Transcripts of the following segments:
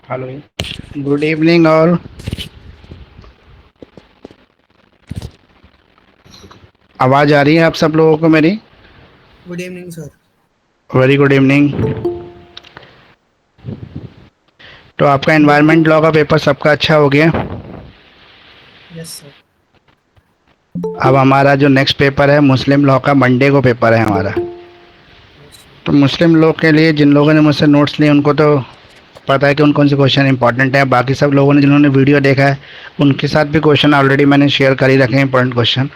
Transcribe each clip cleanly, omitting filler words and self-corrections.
Hello. Good evening all. आवाज़ आ रही है आप सब लोगों को मेरी? Good evening sir. Very good evening. तो आपका एनवायरनमेंट लॉ का पेपर सबका अच्छा हो गया। Yes sir. अब हमारा जो नेक्स्ट पेपर है मुस्लिम लॉ का, मंडे को पेपर है हमारा। Yes sir. तो मुस्लिम लॉ के लिए जिन लोगों ने मुझसे नोट्स लिए उनको तो पता है कि कौन से क्वेश्चन इंपॉर्टेंट है। बाकी सब लोगों ने जिन्होंने वीडियो देखा है उनके साथ भी क्वेश्चन ऑलरेडी मैंने शेयर कर ही रखे हैं, इंपॉर्टेंट क्वेश्चन।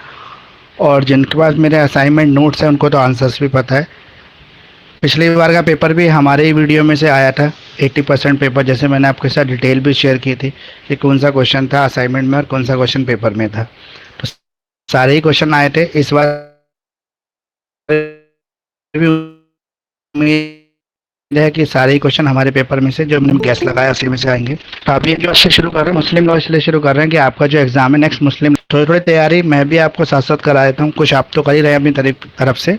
और जिनके पास मेरे असाइनमेंट नोट्स हैं उनको तो आंसर्स भी पता है। पिछली बार का पेपर भी हमारे ही वीडियो में से आया था। 80% पेपर, जैसे मैंने आपके साथ डिटेल भी शेयर की थी कि कौन सा क्वेश्चन था असाइनमेंट में और कौन सा क्वेश्चन पेपर में था। तो सारे ही क्वेश्चन आए थे। इस बार भी उम्मीद है कि सारे ही क्वेश्चन हमारे पेपर में से जो हमने गैस लगाया उसी में से आएंगे। तो अभी जो से शुरू कर रहे हैं मुस्लिम लॉ इसलिए शुरू कर रहे हैं कि आपका जो एग्जाम है नेक्स्ट मुस्लिम, थोड़ी थोड़ी तैयारी मैं भी आपको साथ साथ करा देता हूँ। कुछ आप तो कर ही रहे हैं अपनी तरफ से,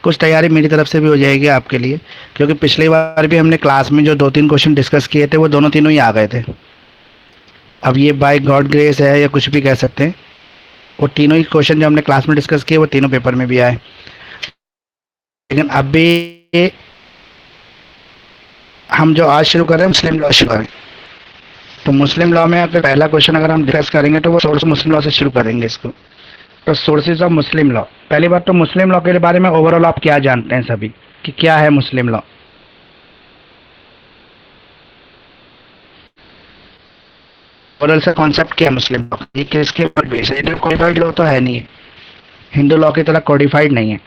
कुछ तैयारी मेरी तरफ से भी हो जाएगी आपके लिए। क्योंकि पिछली बार भी हमने क्लास में जो दो तीन क्वेश्चन डिस्कस किए थे वो दोनों तीनों ही आ गए थे। अब ये बाय गॉड ग्रेस है या कुछ भी कह सकते हैं, वो तीनों ही क्वेश्चन जो हमने क्लास में डिस्कस किए वो तीनों पेपर में भी आए। लेकिन अभी हम जो आज शुरू कर रहे हैं मुस्लिम लॉ शुरू करें। तो मुस्लिम लॉ में अगर पहला क्वेश्चन अगर हम डिस्कस करेंगे तो वो सोर्स मुस्लिम लॉ से शुरू करेंगे इसको। तो सोर्सेज ऑफ मुस्लिम लॉ, पहली बात तो मुस्लिम लॉ के बारे में ओवरऑल आप क्या जानते हैं सभी, कि क्या है मुस्लिम लॉ? ओवरऑल सा कॉन्सेप्ट क्या है मुस्लिम लॉ, ये किसके ऊपर बेस है? ये कोडिफाइड लॉ तो है नहीं है, हिंदू लॉ की तरह कोडिफाइड नहीं है।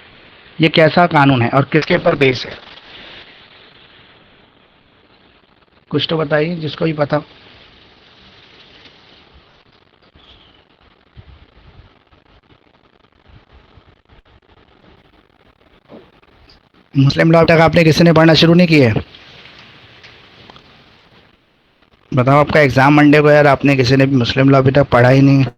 ये कैसा कानून है और किसके ऊपर बेस है? कुछ तो बताइए जिसको भी पता। मुस्लिम लॉ तक आपने किसी ने पढ़ना शुरू नहीं किया है? बताओ, आपका एग्जाम मंडे को यार, आपने किसी ने भी मुस्लिम लॉ अभी तक पढ़ा ही नहीं है।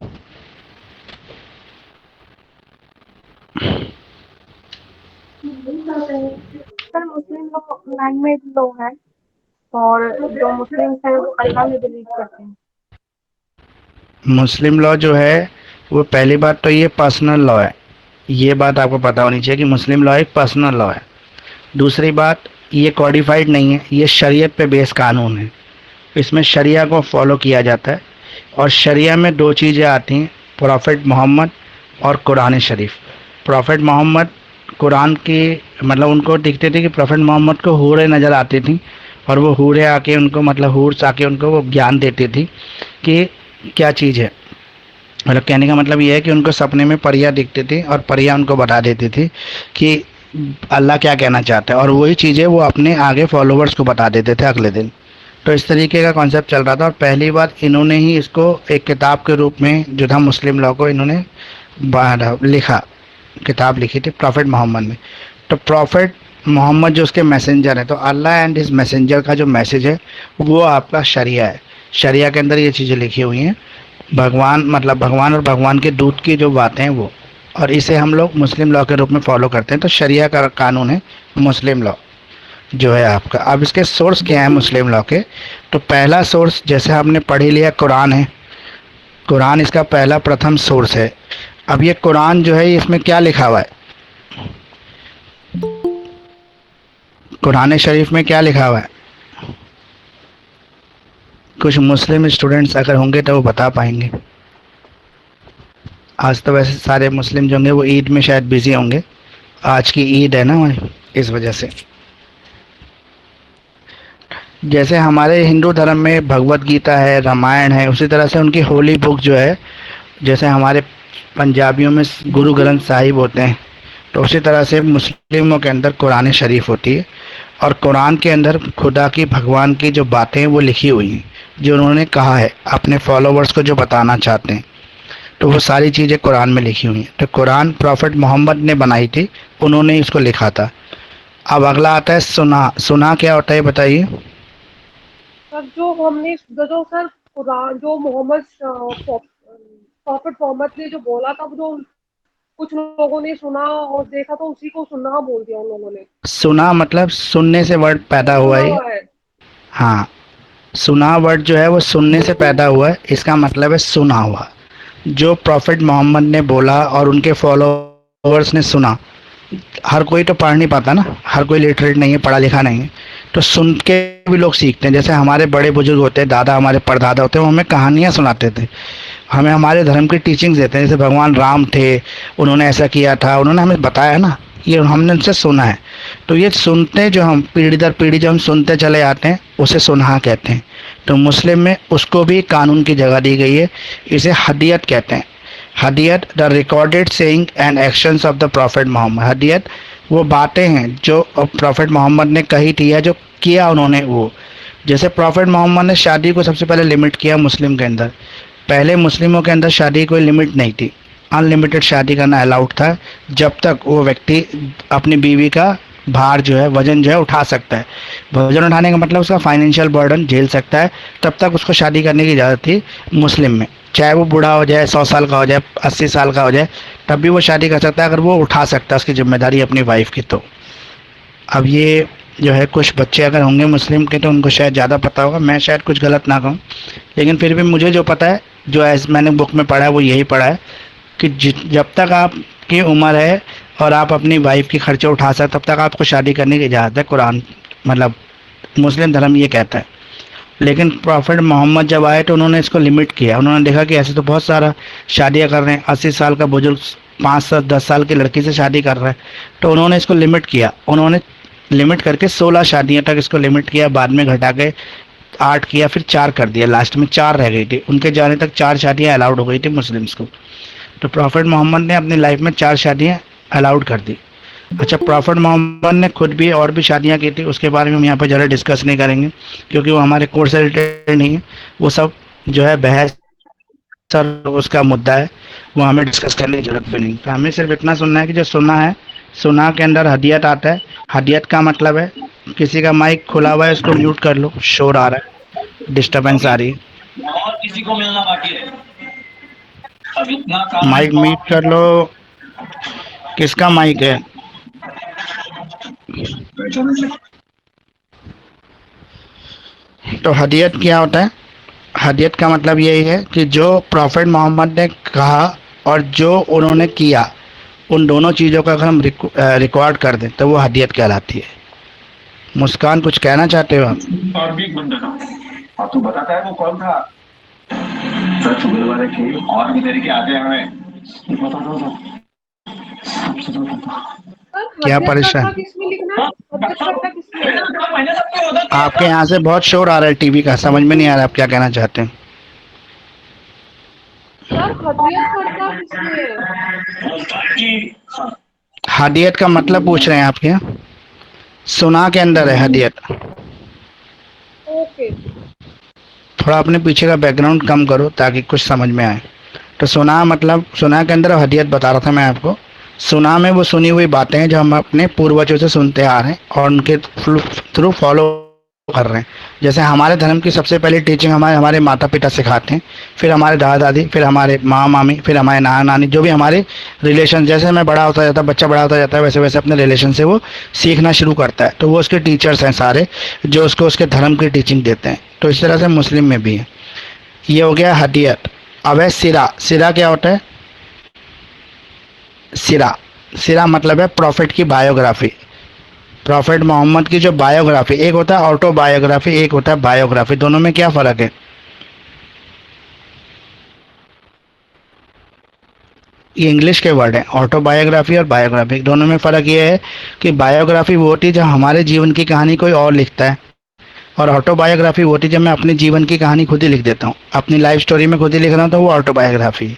सर मुस्लिम लॉ मैन मेड लॉ है और जो मुस्लिम है वो अल्लाह में बिलीव करते हैं। मुस्लिम लॉ जो है वो पहली बात तो ये पर्सनल लॉ है। ये बात आपको पता होनी चाहिए कि मुस्लिम लॉ एक पर्सनल लॉ है। दूसरी बात, ये कॉडिफाइड नहीं है, ये शरीयत पे बेस कानून है। इसमें शरिया को फॉलो किया जाता है। और शरिया में दो चीज़ें आती हैं, प्रॉफिट मोहम्मद और कुरान शरीफ। प्रॉफिट मोहम्मद, कुरान की मतलब उनको दिखते थे कि प्रॉफिट मोहम्मद को हूरें नज़र आती थी और वो हूरें आके उनको मतलब हूर्स आके उनको वो ज्ञान देती थी कि क्या चीज़ है। मतलब कहने का मतलब ये है कि उनको सपने में परियां दिखती थी और परियां उनको बता देती थी कि अल्लाह क्या कहना चाहता है, और वही चीज़ें वो अपने आगे फॉलोवर्स को बता देते थे अगले दिन। तो इस तरीके का कॉन्सेप्ट चल रहा था और पहली बार इन्होंने ही इसको एक किताब के रूप में जो था मुस्लिम लॉ को इन्होंने लिखा, किताब लिखी थी प्रॉफिट मोहम्मद ने। तो प्रॉफिट मोहम्मद जो उसके मैसेंजर है, तो अल्लाह एंड हिज मैसेंजर का जो मैसेज है वो आपका शरिया है। शरिया के अंदर ये चीज़ें लिखी हुई हैं, भगवान मतलब भगवान और भगवान के दूत की जो बातें हैं वो, और इसे हम लोग मुस्लिम लॉ के रूप में फॉलो करते हैं। तो शरिया का कानून है मुस्लिम लॉ जो है आपका। अब इसके सोर्स क्या है मुस्लिम लॉ के? तो पहला सोर्स जैसे आपने पढ़ ही लिया, कुरान है। कुरान इसका पहला प्रथम सोर्स है। अब ये कुरान जो है इसमें क्या लिखा हुआ है? कुरान शरीफ में क्या लिखा हुआ है? कुछ मुस्लिम स्टूडेंट्स अगर होंगे तो वो बता पाएंगे। आज तो वैसे सारे मुस्लिम जो होंगे वो ईद में शायद बिजी होंगे, आज की ईद है ना हमारी, इस वजह से। जैसे हमारे हिंदू धर्म में भगवत गीता है, रामायण है, उसी तरह से उनकी होली बुक जो है, जैसे हमारे पंजाबियों में गुरु ग्रंथ साहिब होते हैं, तो उसी तरह से मुस्लिमों के अंदर कुरान शरीफ होती है। और कुरान के अंदर खुदा की, भगवान की जो बातें हैं वो लिखी हुई हैं, जो उन्होंने कहा है अपने फॉलोवर्स को जो बताना चाहते हैं, तो वो सारी चीज़ें कुरान में लिखी हुई हैं। तो कुरान प्रॉफिट मोहम्मद ने बनाई थी, उन्होंने इसको लिखा था। अब अगला आता है सुना। सुना क्या होता है बताइए? सर जो हमने जो सर कुरान जो मोहम्मद प्रॉफिट मोहम्मद ने जो बोला था वो जो कुछ लोगों ने सुना और देखा तो उसी को सुना बोल दिया उन लोगों ने। सुना मतलब सुनने से वर्ड पैदा जो हुआ सुना है। हुआ है। हाँ, सुना वर्ड जो है वो सुनने से पैदा हुआ है, इसका मतलब है सुना हुआ। जो प्रॉफिट मोहम्मद ने बोला और उनके फॉलोअर्स ने सुना, हर कोई तो पढ़ नहीं पाता ना, हर कोई लिटरेट नहीं है, पढ़ा लिखा नहीं है, तो सुन के भी लोग सीखते हैं। जैसे हमारे बड़े बुजुर्ग होते हैं, दादा हमारे परदादा होते हैं, वो हमें कहानियाँ सुनाते थे, हमें हमारे धर्म की टीचिंग्स देते हैं। जैसे भगवान राम थे, उन्होंने ऐसा किया था, उन्होंने हमें बताया ना, ये हमने उनसे सुना है। तो ये सुनते जो हम पीढ़ी दर पीढ़ी जो हम सुनते चले आते हैं, उसे सुनहा कहते हैं। तो मुस्लिम में उसको भी कानून की जगह दी गई है, इसे हदीयत कहते हैं। हदीयत the recorded saying and actions of the prophet Muhammad. हदीयत वो बातें हैं जो प्रॉफिट मोहम्मद ने कही थी या जो किया उन्होंने वो। जैसे प्रॉफिट मोहम्मद ने शादी को सबसे पहले लिमिट किया मुस्लिम के अंदर। पहले मुस्लिमों के अंदर शादी की कोई लिमिट नहीं थी, अनलिमिटेड शादी करना अलाउड था, जब तक वो व्यक्ति अपनी बीवी का भार जो है, वजन जो है उठा सकता है। वजन उठाने का मतलब उसका फाइनेंशियल बर्डन झेल सकता है, तब तक उसको शादी करने की इजाज़त थी मुस्लिम में। चाहे वो बूढ़ा हो जाए, 100 साल का हो जाए, 80 साल का हो जाए, तब भी वो शादी कर सकता है, अगर वो उठा सकता है उसकी जिम्मेदारी अपनी वाइफ की। तो अब ये जो है, कुछ बच्चे अगर होंगे मुस्लिम के तो उनको शायद ज़्यादा पता होगा, मैं शायद कुछ गलत ना कहूँ, लेकिन फिर भी मुझे जो पता है, जो ऐसे मैंने बुक में पढ़ा है, वो यही पढ़ा है कि जब तक आपकी उम्र है और आप अपनी वाइफ की खर्चे उठा सकते, तब तक आपको शादी करने की इजाज़त है। कुरान मतलब मुस्लिम धर्म ये कहता है। लेकिन प्रॉफिट मोहम्मद जब आए तो उन्होंने इसको लिमिट किया। उन्होंने देखा कि ऐसे तो बहुत सारा शादियां कर रहे हैं, 80 साल का बुजुर्ग 5 से 10 साल की लड़की से शादी कर रहा है, तो उन्होंने इसको लिमिट किया। उन्होंने लिमिट करके 16 शादियों तक इसको लिमिट किया, बाद में घटा के 8 किया, फिर 4 कर दिया, लास्ट में 4 रह गई थी। उनके जाने तक 4 शादियाँ अलाउड हो गई थी मुस्लिम्स को। तो प्रॉफिट मोहम्मद ने अपनी लाइफ में 4 शादियाँ अलाउड कर दी। अच्छा, प्रॉफिट मोहम्मद ने खुद भी और भी शादियां की थी, उसके बारे में हम यहाँ पर ज़रा डिस्कस नहीं करेंगे, क्योंकि वो हमारे कोर्स से रिलेटेड नहीं है। वो सब जो है बहस सर उसका मुद्दा है, वो हमें डिस्कस करने की जरूरत भी नहीं। तो हमें सिर्फ इतना सुनना है कि जो सुना है, सुना के अंदर हदीयत आता है। हदीयत का मतलब है, किसी का माइक खुला हुआ है उसको म्यूट कर लो, शोर आ रहा है, डिस्टर्बेंस आ रही है। और किसी को मिलना बाकी है। अब इतना काम माइक म्यूट कर लो। किसका माइक है? तो हदीयत क्या होता है? हदीयत का मतलब यही है कि जो प्रॉफिट मोहम्मद ने कहा और जो उन्होंने किया, उन दोनों चीज़ों का अगर हम रिकॉर्ड कर दें तो वो हदीयत कहलाती है। मुस्कान, कुछ कहना चाहते हो आप? और भी एक बंदा था, अब तू बताता है वो कौन था? सच गुरुवारे के और भी तेरे के आते हमें बता दो। सर क्या हदीयत परेशान? करता किसमें लिखना है? हदीयत करता किसमें? आपके यहाँ से बहुत शोर आ रहा है टीवी का, समझ में नहीं आ रहा आप क्या कहना चाहते हैं। सर हदीयत करता किसमें है? हदीयत का मतलब पूछ रहे हैं आपके यहाँ? सुना के अंदर है हदीयत। ओके। थोड़ा अपने पीछे का बैकग्राउंड कम करो ताकि कुछ समझ में आए। तो सुना मतलब, सुना के अंदर हदीयत बता रहा था मैं आपको। सुना में वो सुनी हुई बातें हैं जो हम अपने पूर्वजों से सुनते आ रहे हैं और उनके थ्रू फॉलो कर रहे हैं। जैसे हमारे धर्म की सबसे पहली टीचिंग हमारे हमारे माता पिता सिखाते हैं, फिर हमारे दादा दादी, फिर हमारे माँ मामी, फिर हमारे नाना नानी, जो भी हमारे रिलेशन, जैसे मैं बड़ा होता जाता है, बच्चा बड़ा होता जाता है, वैसे वैसे अपने रिलेशन से वो सीखना शुरू करता है। तो वो उसके टीचर्स हैं सारे, जो उसको उसके धर्म की टीचिंग देते हैं। तो इस तरह से मुस्लिम में भी है। ये हो गया हदीयत। अब है सिरा। सिरा क्या होता है? सिरा, सिरा मतलब है प्रॉफिट की बायोग्राफी। प्रॉफिट मोहम्मद की जो बायोग्राफी, एक होता है ऑटोबायोग्राफी, एक होता है बायोग्राफी। दोनों में क्या फ़र्क है? ये इंग्लिश के वर्ड हैं, ऑटोबायोग्राफी और बायोग्राफी। दोनों में फ़र्क ये है कि बायोग्राफी वो होती है जब हमारे जीवन की कहानी कोई और लिखता है, और ऑटोबायोग्राफी वो होती है जब मैं अपने जीवन की कहानी खुद ही लिख देता हूँ, अपनी लाइफ स्टोरी में खुद ही लिख रहा हूँ, तो वो ऑटोबायोग्राफी है।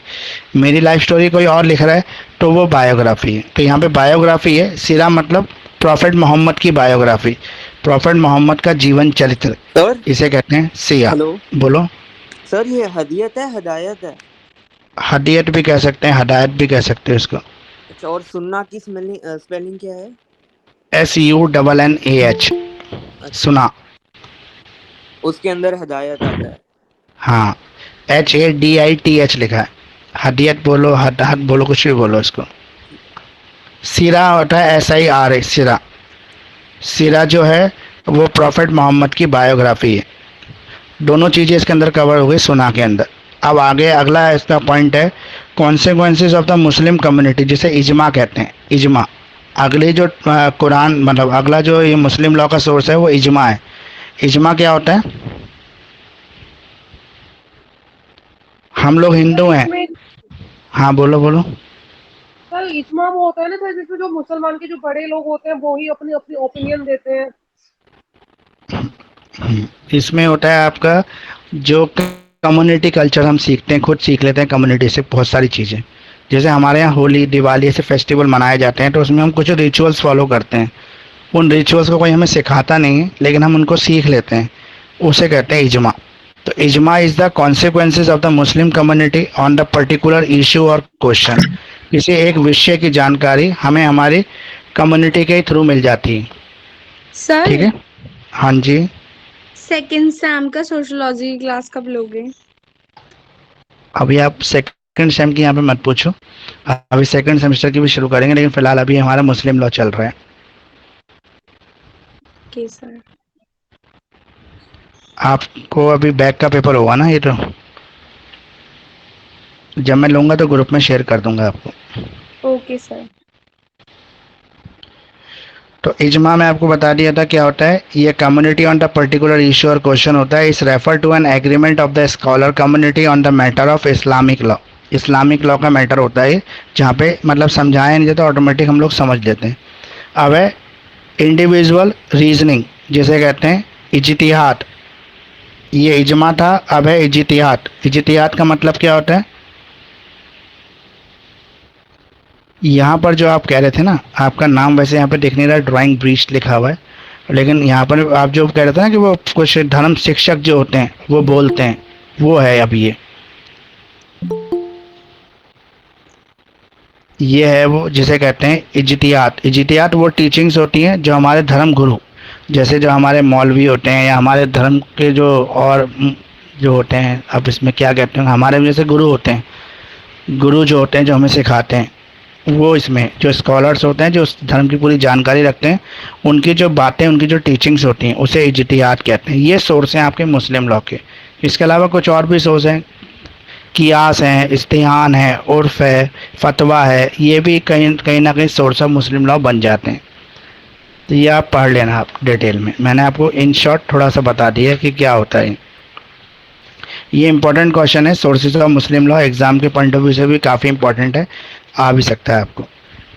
मेरी लाइफ स्टोरी कोई और लिख रहा है तो वो बायोग्राफी है। तो यहाँ पे बायोग्राफी है। सिरा मतलब प्रॉफिट मोहम्मद की बायोग्राफी, प्रॉफिट मोहम्मद का जीवन चरित्र, सर इसे कहते हैं सिरा। हेलो बोलो। सर, ये हदीयत है हदायत है? हदीयत भी कह सकते हैं, हदायत भी कह सकते हैं इसको। अच्छा, और सुन्ना की स्पेलिंग क्या है? SUNNAH, अच्छा, सुना। उसके अंदर हदायत आता है। हाँ, HADITH लिखा है। हदीयत बोलो, हदायत बोलो, कुछ भी बोलो इसको। सिरा होता है SIRA, सिरा। सिरा जो है वो प्रॉफिट मोहम्मद की बायोग्राफी है। दोनों चीज़ें इसके अंदर कवर हो गई सुना के अंदर। अब आगे अगला इसका पॉइंट है consequences of the Muslim community, जिसे इजमा कहते हैं। इजमा अगले जो कुरान मतलब अगला जो ये मुस्लिम लॉ का सोर्स है वो इजमा है। इजमा क्या होता है? हम लोग हिंदू हैं। इसमें हाँ बोलो बोलो। सर इज्मा वो होता है ना सर, जिसमें जो मुसलमान के जो बड़े लोग होते हैं वो ही अपनी अपनी ओपिनियन देते हैं। इसमें होता है आपका जो कम्युनिटी कल्चर हम सीखते हैं, खुद सीख लेते हैं कम्युनिटी से बहुत सारी चीज़ें। जैसे हमारे यहाँ होली दिवाली ऐसे फेस्टिवल मनाए जाते हैं तो उसमें हम कुछ रिचुअल्स फॉलो करते हैं। उन रिचुअल्स को कोई हमें सिखाता नहीं है लेकिन हम उनको सीख लेते हैं, उसे कहते हैं इजमा। तो इजमा is the consequences of the Muslim community on the particular issue और क्वेश्चन। किसी एक विषय की जानकारी हमें हमारी कम्युनिटी के थ्रू मिल जाती है। ठीक सर है। हाँ जी। सेकंड सैम का सोशियोलॉजी क्लास कब लोगे? अभी आप सेकंड सेम की यहाँ पे मत पूछो, अभी सेकंड सेमेस्टर की भी शुरू करेंगे, लेकिन फिलहाल अभी हमारा मुस्लिम लॉ चल रहा है। Okay sir. आपको अभी बैक का पेपर होगा ना, ये तो जब मैं लूँगा तो ग्रुप में शेयर कर दूंगा आपको। Okay sir. तो इजमा में आपको बता दिया था क्या होता है। ये community on the particular issue और क्वेश्चन होता है। Is refer to an agreement of the scholar community on the matter of Islamic law. Islamic law का मैटर होता है जहाँ पे मतलब समझाया नहीं जाता, ऑटोमेटिक हम लोग समझ लेते हैं। अब है इंडिविजुअल रीजनिंग, जिसे कहते हैं इज्तिहाद। ये इजमा था, अब है इज्तिहाद। इज्तिहाद का मतलब क्या होता है? यहाँ पर जो आप कह रहे थे ना, आपका नाम वैसे यहाँ पे दिख नहीं रहा, ड्राइंग ब्रीच लिखा हुआ है, लेकिन यहाँ पर आप जो कह रहे थे ना कि वो कुछ धर्म शिक्षक जो होते हैं वो बोलते हैं, वो है अब ये है वो जिसे कहते हैं इज्तिहाद। इज्तिहाद वो टीचिंग्स होती हैं जो हमारे धर्म गुरु, जैसे जो हमारे मौलवी होते हैं या हमारे धर्म के जो और जो होते हैं, अब इसमें क्या कहते हैं, हमारे जैसे गुरु होते हैं, गुरु जो होते हैं जो हमें सिखाते हैं, वो इसमें जो स्कॉलर्स होते हैं जो उस धर्म की पूरी जानकारी रखते हैं, उनकी जो बातें उनकी जो टीचिंग्स होती हैं उसे इज्तिहाद कहते हैं। ये सोर्स हैं आपके मुस्लिम लॉ के। इसके अलावा कुछ और भी सोर्स हैं, कियास हैं, इस्तिहान है, उर्फ है, फतवा है, ये भी कहीं ना कहीं सोर्स ऑफ मुस्लिम लॉ बन जाते हैं। तो ये आप पढ़ लेना आप डिटेल में, मैंने आपको इन शॉर्ट थोड़ा सा बता दिया कि क्या होता है। ये इंपॉर्टेंट क्वेश्चन है, sources of Muslim law exam के पॉइंट ऑफ व्यू से भी काफ़ी इंपॉर्टेंट है, आ भी सकता है आपको।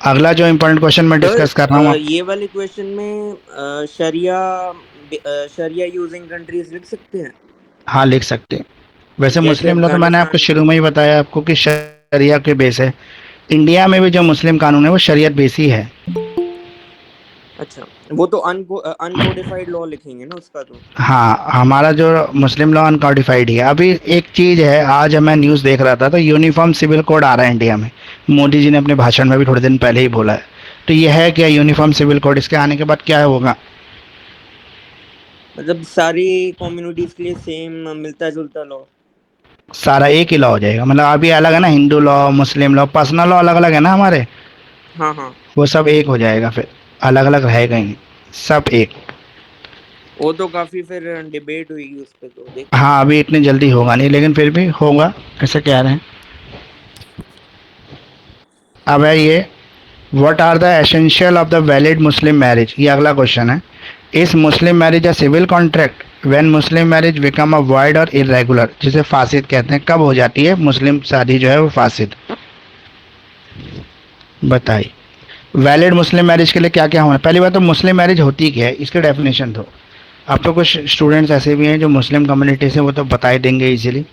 अगला जो इम्पोर्टेंट क्वेश्चन मैं डिस्कस कर रहा हूँ, ये वाले क्वेश्चन में शरिया यूजिंग कंट्रीज लिख सकते हैं? हाँ लिख सकते हैं। वैसे जैसे मुस्लिम लॉ तो मैंने आपको अफगानिस्तान। शुरू में ही बताया आपको कि शरिया के बेस है। इंडिया में भी जो मुस्लिम कानून है वो शरीयत बेस ही है। अच्छा, वो तो अनकोडिफाइड लॉ लिखेंगे ना उसका तो। हाँ, हमारा जो मुस्लिम लॉ अनकॉडिफाइड ही है। अभी एक चीज़ है, आज मैं न्यूज़ देख रहा था तो यूनिफॉर्म सिविल कोड आ रहा है इंडिया में, मोदी जी ने अपने भाषण में भी थोड़े दिन पहले ही बोला है। तो ये है क्या यूनिफॉर्म सिविल कोड, इसके आने के बाद क्या होगा? मतलब सारी कम्युनिटीज के लिए सेम मिलता जुलता लॉ। सारा एक ही लॉ हो जाएगा। मतलब अभी अलग है ना, हिंदू लॉ, मुस्लिम लॉ, पर्सनल लॉ अलग अलग है ना हमारे, हाँ हाँ, वो सब एक हो जाएगा, फिर अलग अलग रहेगा ही नहीं, सब एक। वो तो काफी फिर डिबेट हुई उस पे तो देख। हाँ अभी इतनी जल्दी होगा नहीं, लेकिन फिर भी होगा, ऐसे कह रहे हैं। अब है ये what are the essential of the valid Muslim marriage, ये अगला क्वेश्चन है। Is Muslim marriage a civil contract when Muslim marriage become a void और इरेगुलर, जिसे फासिद कहते हैं। कब हो जाती है मुस्लिम शादी जो है वो फासिद? बताइए। वैलिड मुस्लिम मैरिज के लिए क्या क्या होना? पहली बात तो मुस्लिम मैरिज होती क्या है, इसकी डेफिनेशन दो। अब तो कुछ स्टूडेंट्स ऐसे भी हैं जो मुस्लिम कम्युनिटी से, वो तो बता ही देंगे इजीली।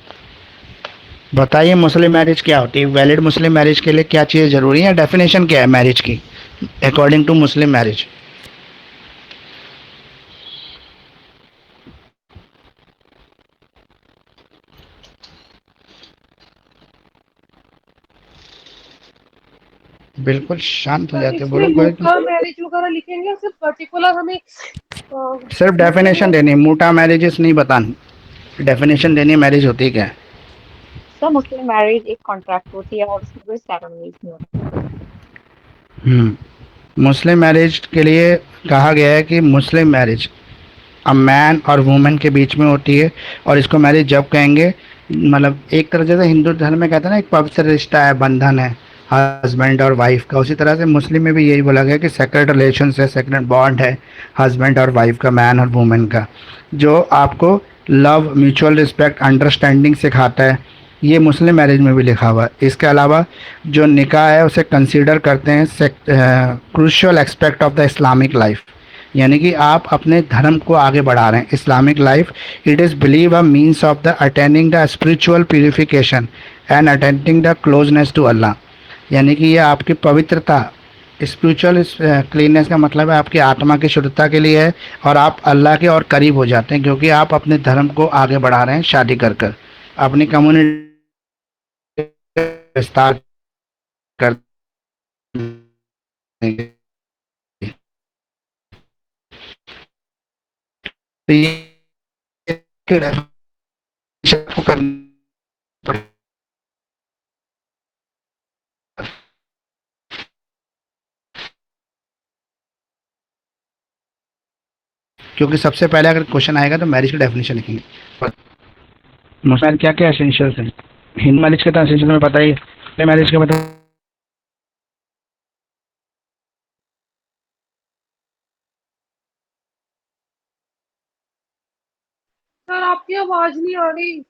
बताइए मुस्लिम मैरिज क्या होती है? वैलिड मुस्लिम मैरिज के लिए क्या चीज़ ज़रूरी है? डेफिनेशन क्या है मैरिज की अकॉर्डिंग टू मुस्लिम मैरिज? बिल्कुल शांत हो जाते, बोलो कोई। मैरिज वगैरह लिखेंगे, सिर्फ पर्टिकुलर हमें सिर्फ डेफिनेशन देनी, मोटा मैरिजेस नहीं बतानी, डेफिनेशन देनी है मैरिज होती क्या है। सर मुस्लिम मैरिज एक कॉन्ट्रैक्ट होती है और उसमें कोई सेरेमनीज नहीं होती। मुस्लिम मैरिज के लिए कहा गया है कि मुस्लिम मैरिज मैन और वुमेन के बीच में होती है, और इसको मैरिज जब कहेंगे, मतलब एक तरह जैसे हिंदू धर्म में कहते हैं ना एक पवित्र रिश्ता है, बंधन है हस्बैंड और वाइफ का, उसी तरह से मुस्लिम में भी यही बोला गया कि सेक्रेट रिलेशन है, सेक्रेट बॉन्ड है हस्बैंड और वाइफ का, मैन और वुमेन का, जो आपको लव, म्यूचुअल रिस्पेक्ट, अंडरस्टैंडिंग सिखाता है। ये मुस्लिम मैरिज में भी लिखा हुआ है। इसके अलावा जो निकाह है उसे कंसीडर करते हैं crucial aspect of the Islamic life, यानी कि आप अपने धर्म को आगे बढ़ा रहे हैं, Islamic life. It is believe a means of the attending the spiritual purification and attending the closeness to Allah, यानी कि ये आपकी पवित्रता, स्पिरिचुअल क्लीननेस का मतलब है आपकी आत्मा की शुद्धता के लिए है, और आप अल्लाह के और करीब हो जाते हैं क्योंकि आप अपने धर्म को आगे बढ़ा रहे हैं शादी कर कर, अपनी कम्युनिटी विस्तार कर। तो ये आपको करना पड़ेगा। क्योंकि सबसे पहले अगर क्वेश्चन आएगा तो मैरिज की डेफिनेशन लिखेंगे। मुस्लिम क्या क्या एसेंशियल्स हैं, हिंदू मैरिज के तो एसेंशियल में पता ही है, मैरिज के बता। सर आपकी आवाज नहीं आ रही।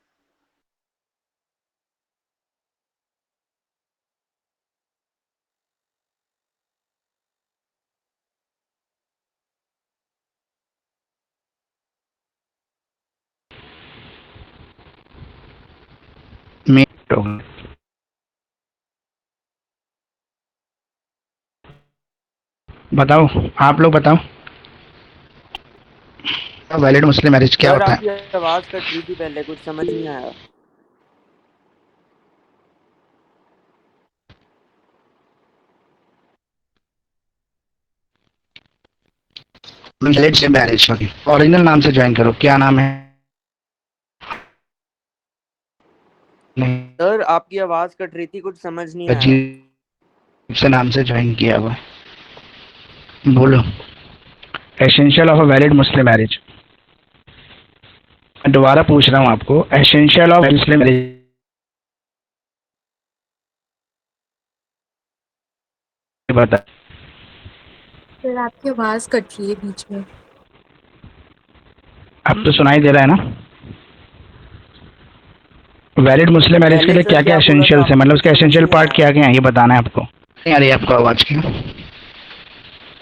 बताओ, आप लोग बताओ वैलिड मुस्लिम मैरिज क्या सर होता है। आपकी आवाज कट रही थी पहले, कुछ समझ नहीं आया। वैलिड से मैरिज होगी, ओरिजिनल नाम से ज्वाइन करो, क्या नाम है। नहीं, सर आपकी आवाज कट रही थी, कुछ समझ नहीं आया। अजीब से नाम से ज्वाइन किया हुआ। बोलो essential of a valid Muslim marriage. दोबारा पूछ रहा हूँ आपको, एसेंशियल ऑफ मुस्लिम मैरिज बता। सर आपकी आवाज कट रही है बीच में। अब तो सुनाई दे रहा है ना। वैलिड मुस्लिम मैरिज के पहले लिए सर क्या क्या क्या बोला एसेंशियल्स था है, मतलब उसके आपने? समझ एसेंशियल नहीं पार्ट आया। क्या क्या है ये बताना है आपको। नहीं आ रही है आपको आवाज की।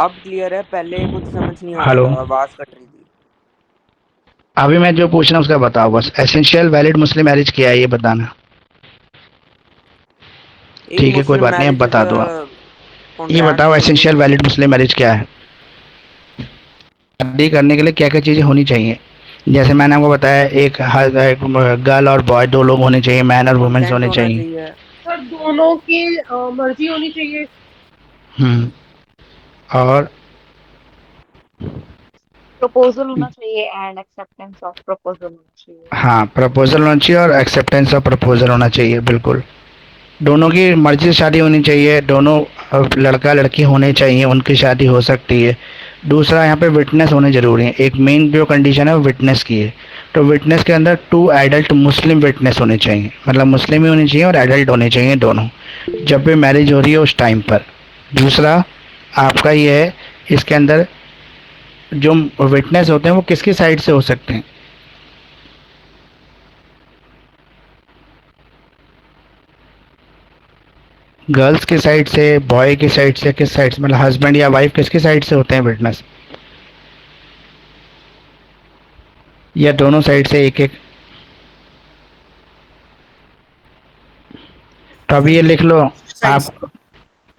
अब क्लियर है, पहले कुछ समझ नहीं आ रहा हेलो, था, आवाज कट रही थी। अभी मैं जो पूछ रहा हूँ उसका बताओ बस, एसेंशियल वैलिड मुस्लिम मैरिज क्या है ये बताना। एक ठीक है कोई मुस्लिम बात नहीं, अब मैरिज इज बता दो आप। अ ये कॉन्ट्रैक्ट बताओ between essential valid Muslim marriage क्या है, शादी करने के लिए क्या क्या चीज़ें होनी चाहिए। जैसे मैंने आपको बताया, एक गर्ल और बॉय दो लोग होने चाहिए, मैन और वुमेन्स कंसेंट होने होना चाहिए। चाहिए। सर दोनों की मर्जी होनी चाहिए। हम्म, और प्रपोजल होना चाहिए एंड एक्सेप्टेंस ऑफ प्रपोजल होना चाहिए। हाँ, प्रपोजल होना चाहिए और एक्सेप्टेंस ऑफ प्रपोजल होना चाहिए, बिल्कुल। दोनों की मर्जी से शादी होनी चाहिए, दोनों लड़का लड़की होने चाहिए, उनकी शादी हो सकती है। दूसरा यहाँ पे विटनेस होने जरूरी है, एक मेन जो कंडीशन है वो विटनेस की है। तो विटनेस के अंदर 2 एडल्ट मुस्लिम विटनेस होने चाहिए, मतलब मुस्लिम ही होने चाहिए और एडल्ट होने चाहिए दोनों, जब भी मैरिज हो रही है उस टाइम पर। दूसरा आपका ये है, इसके अंदर जो विटनेस होते हैं वो किसकी साइड से हो सकते हैं। गर्ल्स की साइड से, बॉय की साइड से, किस साइड से, मतलब हस्बैंड या वाइफ किसकी साइड से होते हैं विटनेस, या दोनों साइड से एक एक। तो अभी ये लिख लो आप,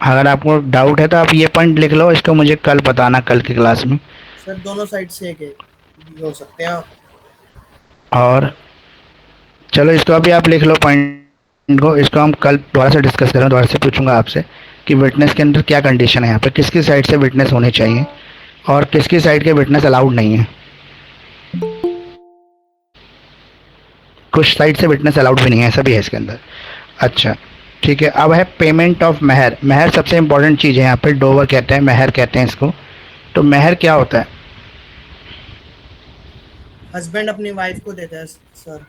अगर आपको डाउट है तो आप ये पॉइंट लिख लो, इसको मुझे कल बताना, कल की क्लास में। सर दोनों साइड से एक एक भी हो सकते हैं। और चलो इसको अभी आप लिख लो पॉइंट को, इसको हम कल दोबारा से डिस्कस करें, दोबारा से पूछूंगा आपसे कि विटनेस के अंदर क्या कंडीशन है, यहाँ पे किसकी साइड से विटनेस होने चाहिए और किसकी साइड के विटनेस अलाउड नहीं है। कुछ साइड से विटनेस अलाउड भी नहीं है, ऐसा भी है इसके अंदर। अच्छा ठीक है, अब है पेमेंट ऑफ महर। महर सबसे इंपॉर्टेंट चीज़ है यहाँ पे, डोवर कहते हैं, महर कहते हैं इसको। तो महर क्या होता है, हस्बैंड अपनी वाइफ को देता है सर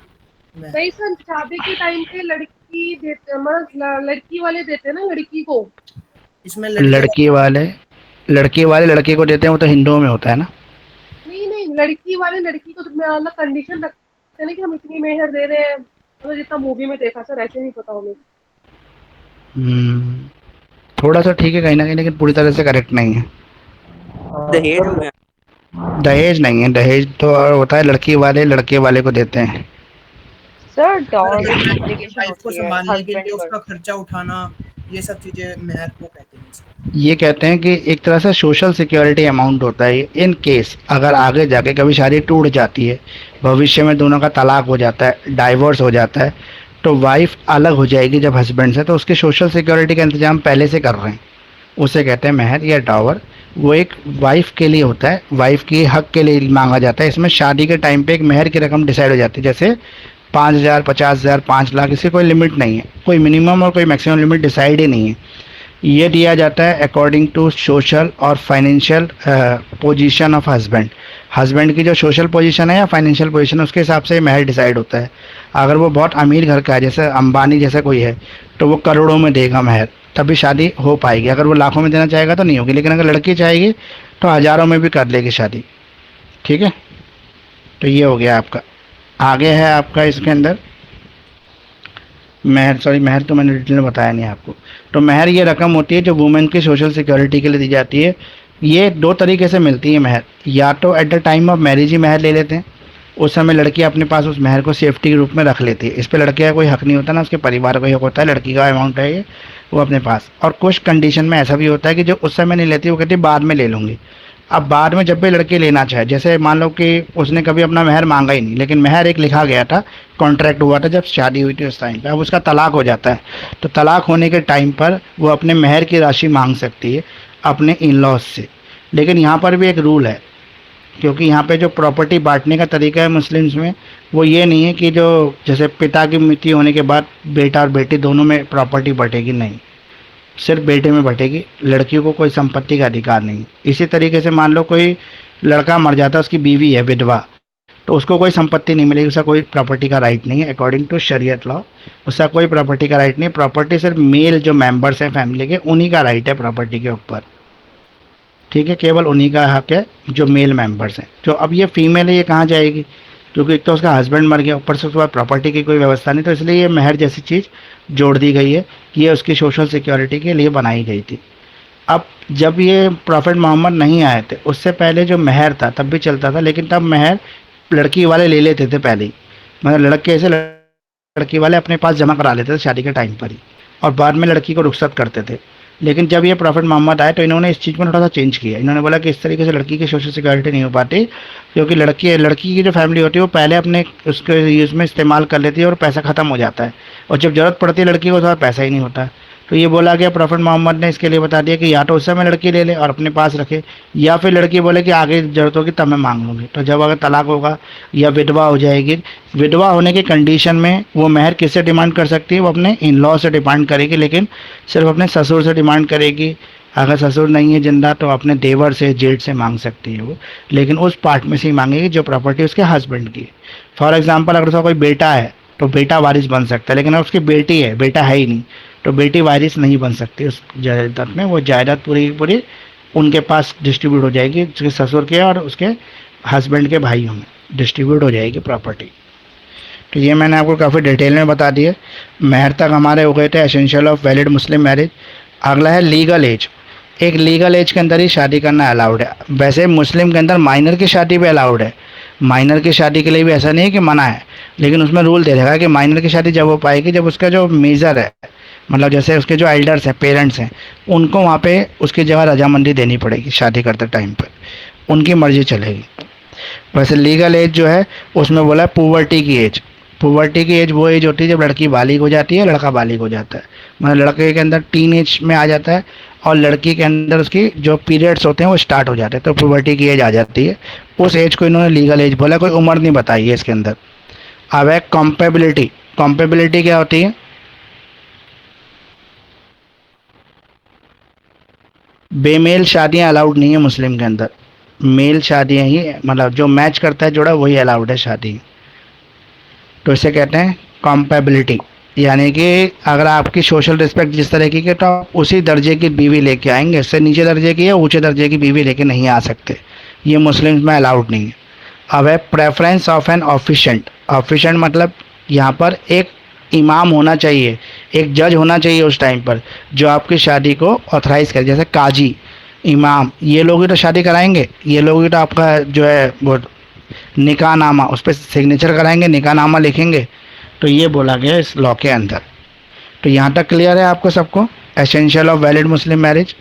मैं नहीं सर, शादी के टाइम पे लड़की देते, मतलब लड़की वाले देते हैं ना लड़की को। इसमें लड़के लड़की वाले लड़के को देते हैं, वो तो हिंदुओं में होता है ना। नहीं नहीं, लड़की वाले लड़की को तो मतलब कंडीशन रखते हैं ना कि हम इतनी मेहर दे रहे हैं, मतलब जितना मूवी में देखा सर, ऐसे नहीं पता हमें। हम्म, थोड़ा सा ठीक है कहीं ना कहीं, लेकिन पूरी तरह से करेक्ट नहीं है। दहेज हो गया। दहेज नहीं है, दहेज तो होता है लड़की वाले लड़के वाले को देते हैं। सर सर डॉवरी कहते हैं अपनी ऑब्लिगेशन वाइफ को होती है संभालने के लिए हस्बैंड उसका पर। खर्चा उठाना, ये सब चीजें मेहर को कहते हैं सर। ये कहते हैं कि एक तरह से सोशल सिक्योरिटी अमाउंट होता है, इन केस अगर आगे जाके कभी शादी टूट जाती है, भविष्य में दोनों का तलाक हो जाता है, डाइवोर्स हो जाता है, तो वाइफ अलग हो जाएगी जब हस्बैंड से, तो उसके सोशल सिक्योरिटी का इंतजाम पहले से कर रहे हैं, उसे कहते हैं महर या डॉवर। वो एक वाइफ के लिए होता है, वाइफ की हक के लिए मांगा जाता है। इसमें शादी के टाइम पे एक महर की रकम डिसाइड हो जाती है, जैसे 5,000, 50,000, 5 लाख, इसकी कोई लिमिट नहीं है, कोई मिनिमम और कोई मैक्सिमम लिमिट डिसाइड ही नहीं है। ये दिया जाता है अकॉर्डिंग टू सोशल और financial position of husband. Husband की जो सोशल पोजीशन है या फाइनेंशियल पोजीशन, उसके हिसाब से महर डिसाइड होता है। अगर वो बहुत अमीर घर का है, जैसे अंबानी जैसा कोई है, तो वो करोड़ों में देगा महर, तभी शादी हो पाएगी। अगर वो लाखों में देना चाहेगा तो नहीं होगी, लेकिन अगर लड़की चाहेगी तो हज़ारों में भी कर लेगी शादी। ठीक है, तो ये हो गया आपका। आगे है आपका इसके अंदर महर, सॉरी महर तो मैंने डिटेल में बताया नहीं आपको। तो महर ये रकम होती है जो वुमेन की सोशल सिक्योरिटी के लिए दी जाती है। ये दो तरीके से मिलती है महर, या तो at the time of marriage ही महर ले लेते हैं, उस समय लड़की अपने पास उस महर को सेफ्टी के रूप में रख लेती है, इस पर लड़के का कोई हक नहीं होता ना, उसके परिवार का हक होता है, लड़की का अमाउंट है ये वो अपने पास। और कुछ कंडीशन में ऐसा भी होता है कि जो उस समय नहीं लेती, वो कहती है बाद में ले लूँगी। अब बाद में जब भी लड़की लेना चाहे, जैसे मान लो कि उसने कभी अपना महर मांगा ही नहीं, लेकिन महर एक लिखा गया था, कॉन्ट्रैक्ट हुआ था जब शादी हुई थी उस टाइम पे, अब उसका तलाक हो जाता है, तो तलाक होने के टाइम पर वो अपने महर की राशि मांग सकती है अपने इन लॉज से। लेकिन यहाँ पर भी एक रूल है, क्योंकि यहाँ पे जो प्रॉपर्टी बांटने का तरीका है मुस्लिम्स में, वो ये नहीं है कि जो जैसे पिता की मृत्यु होने के बाद बेटा और बेटी दोनों में प्रॉपर्टी बटेगी, नहीं, सिर्फ बेटे में बटेगी, लड़कियों को कोई संपत्ति का अधिकार नहीं। इसी तरीके से मान लो कोई लड़का मर जाता है, उसकी बीवी है विधवा, तो उसको कोई संपत्ति नहीं मिलेगी, उसका कोई प्रॉपर्टी का राइट नहीं है अकॉर्डिंग टू शरीयत लॉ, उसका कोई प्रॉपर्टी का राइट नहीं। प्रॉपर्टी सिर्फ मेल जो मेंबर्स हैं फैमिली के, उन्हीं का राइट है प्रॉपर्टी के ऊपर। ठीक है, केवल उन्हीं का हक है जो मेल मेंबर्स हैं। जो अब ये फीमेल है, ये कहाँ जाएगी, क्योंकि एक तो उसका हस्बैंड मर गया, ऊपर से उसके बाद प्रॉपर्टी की कोई व्यवस्था नहीं, तो इसलिए ये महर जैसी चीज़ जोड़ दी गई है, ये उसकी सोशल सिक्योरिटी के लिए बनाई गई थी। अब जब ये प्रॉफिट मोहम्मद नहीं आए थे, उससे पहले जो महर था तब भी चलता था, लेकिन तब महर लड़की वाले ले लेते थे पहले ही, मतलब लड़के से लड़की वाले अपने पास जमा करा लेते थे शादी के टाइम पर ही, और बाद में लड़की को रुखसत करते थे। लेकिन जब ये प्रॉफिट मोहम्मद आए तो इन्होंने इस चीज़ में थोड़ा सा चेंज किया, इन्होंने बोला कि इस तरीके से लड़की की सोशल सिक्योरिटी नहीं हो पाती, क्योंकि लड़की की जो फैमिली होती है वो पहले अपने उसके यूज़ में इस्तेमाल कर लेती है और पैसा ख़त्म हो जाता है, और जब ज़रूरत पड़ती है लड़की को तो पैसा ही नहीं होता। तो ये बोला गया, प्रॉफिट मोहम्मद ने इसके लिए बता दिया कि या तो उस समय लड़की ले ले और अपने पास रखे, या फिर लड़की बोले कि आगे जरूरत होगी तब मैं मांग लूँगी। तो जब अगर तलाक होगा या विधवा हो जाएगी, विधवा होने की कंडीशन में वो महर किससे डिमांड कर सकती है, वो अपने इन लॉ से डिमांड करेगी, लेकिन सिर्फ अपने ससुर से डिमांड करेगी। अगर ससुर नहीं है जिंदा तो अपने देवर से, जेठ से मांग सकती है वो, लेकिन उस पार्ट में से ही मांगेगी जो प्रॉपर्टी उसके हस्बैंड की है। फॉर एग्जाम्पल, अगर उसका कोई बेटा है तो बेटा वारिस बन सकता है, लेकिन अगर उसकी बेटी है, बेटा है ही नहीं, तो बेटी वारिस नहीं बन सकती उस जायदाद में। वो जायदाद पूरी की पूरी उनके पास डिस्ट्रीब्यूट हो जाएगी, उसके ससुर के और उसके हस्बैंड के भाइयों में डिस्ट्रीब्यूट हो जाएगी प्रॉपर्टी। तो ये मैंने आपको काफ़ी डिटेल में बता दिया। महर तक हमारे हो गए थे essential of valid Muslim marriage. अगला है लीगल एज। एक लीगल एज के अंदर ही शादी करना अलाउड है। वैसे मुस्लिम के अंदर माइनर की शादी भी अलाउड है, माइनर की शादी के लिए भी ऐसा नहीं है कि मना है, लेकिन उसमें रूल दे रखा है कि माइनर की शादी जब हो पाएगी जब उसका जो मेजर है, मतलब जैसे उसके जो एल्डर्स हैं, पेरेंट्स हैं, उनको वहाँ पे उसकी जगह रजामंदी देनी पड़ेगी शादी करते टाइम पर, उनकी मर्जी चलेगी। वैसे लीगल एज जो है उसमें बोला है पुवर्टी की एज। पुवर्टी की एज वो एज होती है जब लड़की बालिग हो जाती है, लड़का बालिग हो जाता है, मतलब लड़के के अंदर टीन एज में आ जाता है और लड़की के अंदर उसकी जो पीरियड्स होते हैं वो स्टार्ट हो जाते हैं, तो पुवर्टी की एज आ जाती है। उस एज को इन्होंने लीगल एज बोला, कोई उम्र नहीं बताई है इसके अंदर। अब है कॉम्पेबिलिटी। कॉम्पेबिलिटी क्या होती है, बेमेल शादियां अलाउड नहीं है मुस्लिम के अंदर। मेल शादियाँ ही मतलब जो मैच करता है जोड़ा वही अलाउड है शादी। तो इसे कहते हैं कॉम्पेबिलिटी, यानी कि अगर आपकी सोशल रिस्पेक्ट जिस तरह की है तो आप उसी दर्जे की बीवी लेके आएंगे, इससे नीचे दर्जे की या ऊंचे दर्जे की बीवी लेके नहीं आ सकते, ये मुस्लिम्स में अलाउड नहीं है। अब है प्रेफरेंस ऑफ एन ऑफिशेंट। ऑफिशेंट मतलब यहाँ पर एक इमाम होना चाहिए, एक जज होना चाहिए उस टाइम पर जो आपकी शादी को ऑथराइज करे, जैसे काजी, इमाम, ये लोग ही तो शादी कराएंगे, ये लोग ही तो आपका जो है वो निकाह नामा उस पर सिग्नेचर कराएंगे, निकाह नामा लिखेंगे। तो ये बोला गया इस लॉ के अंदर। तो यहाँ तक क्लियर है आपको सबको essential of valid Muslim marriage?